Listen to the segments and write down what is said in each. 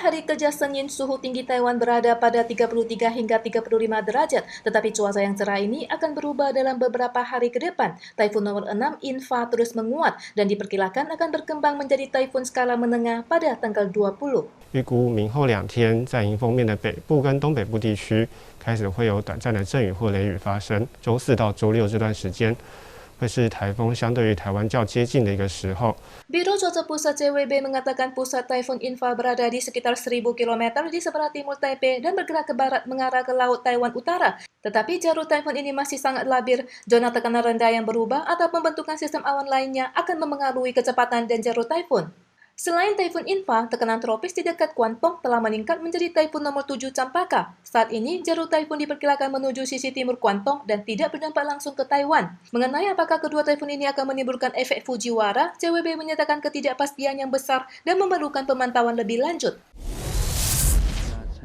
hari kerja Senin, suhu tinggi Taiwan berada pada 33 hingga 35 derajat, tetapi cuaca yang cerah ini akan berubah dalam beberapa hari ke depan. Taifun nomor 6 Infa terus menguat dan diperkirakan akan berkembang menjadi taifun skala menengah pada tanggal 20. 预估明后2天，在迎风面的北部跟东北部地区开始会有短暂的阵雨或雷雨发生。周4到周6这段时间，会是台风相对于台湾较接近的一个时候。 Biro Cuaca Pusat CWB mengatakan pusat Taifun Infa berada di sekitar 1.000 km di sebelah timur Taipei dan bergerak ke barat mengarah ke Laut Taiwan Utara. Tetapi jalur taifun ini masih sangat labir. Zona tekanan rendah yang berubah atau pembentukan sistem awan lainnya akan memengaruhi kecepatan dan jalur taifun. Selain Taifun Infa, tekanan tropis di dekat Guangdong telah meningkat menjadi Taifun nomor 7 Champaka. Saat ini, jalur Taifun diperkirakan menuju sisi timur Guangdong dan tidak berdampak langsung ke Taiwan. Mengenai apakah kedua Taifun ini akan menimbulkan efek Fujiwara, CWB menyatakan ketidakpastian yang besar dan memerlukan pemantauan lebih lanjut.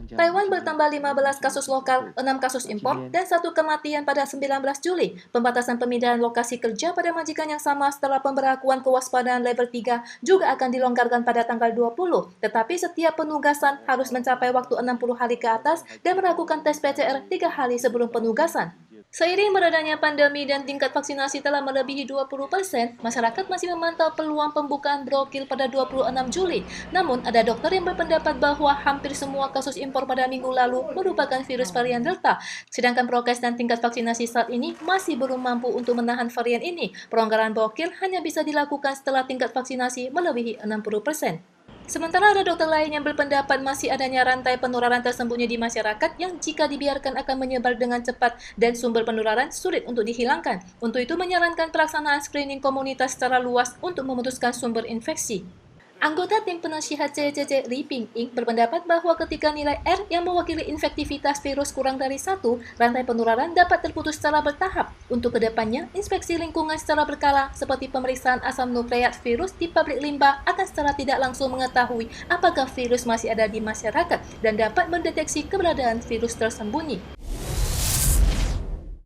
Taiwan bertambah 15 kasus lokal, 6 kasus impor, dan 1 kematian pada 19 Juli. Pembatasan pemindahan lokasi kerja pada majikan yang sama setelah pemberlakuan kewaspadaan level 3 juga akan dilonggarkan pada tanggal 20. Tetapi setiap penugasan harus mencapai waktu 60 hari ke atas dan melakukan tes PCR 3 hari sebelum penugasan. Seiring meredanya pandemi dan tingkat vaksinasi telah melebihi 20%, masyarakat masih memantau peluang pembukaan brokil pada 26 Juli. Namun, ada dokter yang berpendapat bahwa hampir semua kasus impor pada minggu lalu merupakan virus varian Delta. Sedangkan prokes dan tingkat vaksinasi saat ini masih belum mampu untuk menahan varian ini. Pelonggaran brokil hanya bisa dilakukan setelah tingkat vaksinasi melebihi 60%. Sementara ada dokter lain yang berpendapat masih adanya rantai penularan tersembunyi di masyarakat yang jika dibiarkan akan menyebar dengan cepat dan sumber penularan sulit untuk dihilangkan. Untuk itu menyarankan pelaksanaan screening komunitas secara luas untuk memutuskan sumber infeksi. Anggota tim penasihat CCC Li Ping-ing berpendapat bahwa ketika nilai R yang mewakili infektivitas virus kurang dari 1, rantai penularan dapat terputus secara bertahap. Untuk kedepannya, inspeksi lingkungan secara berkala seperti pemeriksaan asam nukleat virus di pabrik limbah akan secara tidak langsung mengetahui apakah virus masih ada di masyarakat dan dapat mendeteksi keberadaan virus tersembunyi.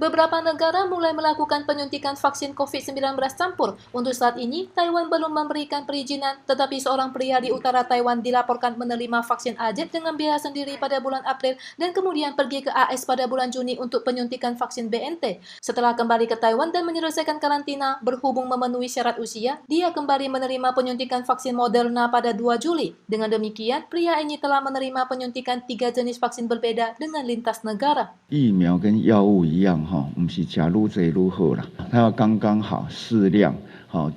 Beberapa negara mulai melakukan penyuntikan vaksin COVID-19 campur. Untuk saat ini, Taiwan belum memberikan perizinan, tetapi seorang pria di utara Taiwan dilaporkan menerima vaksin AZ dengan biaya sendiri pada bulan April dan kemudian pergi ke AS pada bulan Juni untuk penyuntikan vaksin BNT. Setelah kembali ke Taiwan dan menyelesaikan karantina, berhubung memenuhi syarat usia, dia kembali menerima penyuntikan vaksin Moderna pada 2 Juli. Dengan demikian, pria ini telah menerima penyuntikan 3 jenis vaksin berbeda dengan lintas negara. 疫苗跟药物一样不是假如这如何啦，它要刚刚好适量，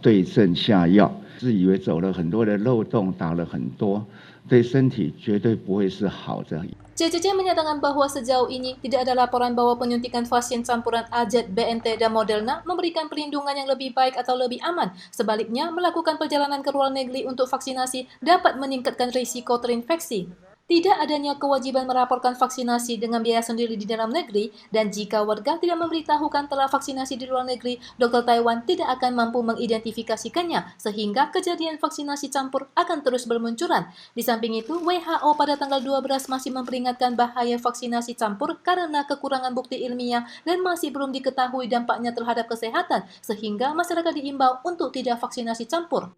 对症下药。自以为走了很多的漏洞，打了很多，对身体绝对不会是好的。 CCC menyatakan bahwa sejauh ini tidak ada laporan bahwa penyuntikan vaksin campuran AZ, BNT, dan Moderna memberikan perlindungan yang lebih baik atau lebih aman. Sebaliknya, melakukan perjalanan ke luar negeri untuk vaksinasi dapat meningkatkan risiko terinfeksi. Tidak adanya kewajiban melaporkan vaksinasi dengan biaya sendiri di dalam negeri, dan jika warga tidak memberitahukan telah vaksinasi di luar negeri, dokter Taiwan tidak akan mampu mengidentifikasikannya, sehingga kejadian vaksinasi campur akan terus bermunculan. Di samping itu, WHO pada tanggal 12 masih memperingatkan bahaya vaksinasi campur karena kekurangan bukti ilmiah dan masih belum diketahui dampaknya terhadap kesehatan, sehingga masyarakat diimbau untuk tidak vaksinasi campur.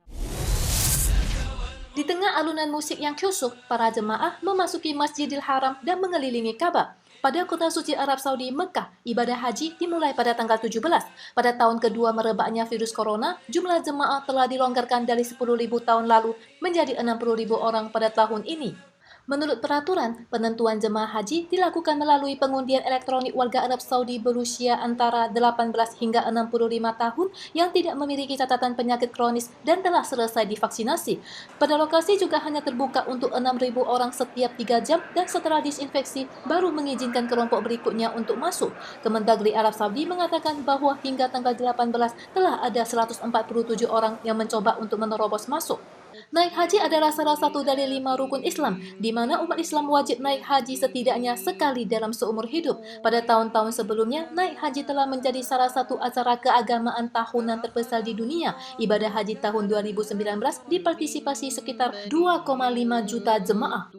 Di tengah alunan musik yang kyusuk, para jemaah memasuki Masjidil Haram dan mengelilingi Ka'bah. Pada kota suci Arab Saudi, Mekah, ibadah haji dimulai pada tanggal 17. Pada tahun kedua merebaknya virus corona, jumlah jemaah telah dilonggarkan dari 10.000 tahun lalu menjadi 60.000 orang pada tahun ini. Menurut peraturan, penentuan jemaah haji dilakukan melalui pengundian elektronik warga Arab Saudi berusia antara 18 hingga 65 tahun yang tidak memiliki catatan penyakit kronis dan telah selesai divaksinasi. Pada lokasi juga hanya terbuka untuk 6.000 orang setiap 3 jam dan setelah disinfeksi baru mengizinkan kelompok berikutnya untuk masuk. Kemendagri Arab Saudi mengatakan bahwa hingga tanggal 18 telah ada 147 orang yang mencoba untuk menerobos masuk. Naik haji adalah salah satu dari 5 rukun Islam, di mana umat Islam wajib naik haji setidaknya sekali dalam seumur hidup. Pada tahun-tahun sebelumnya, naik haji telah menjadi salah satu acara keagamaan tahunan terbesar di dunia. Ibadah haji tahun 2019 dipartisipasi sekitar 2,5 juta jemaah.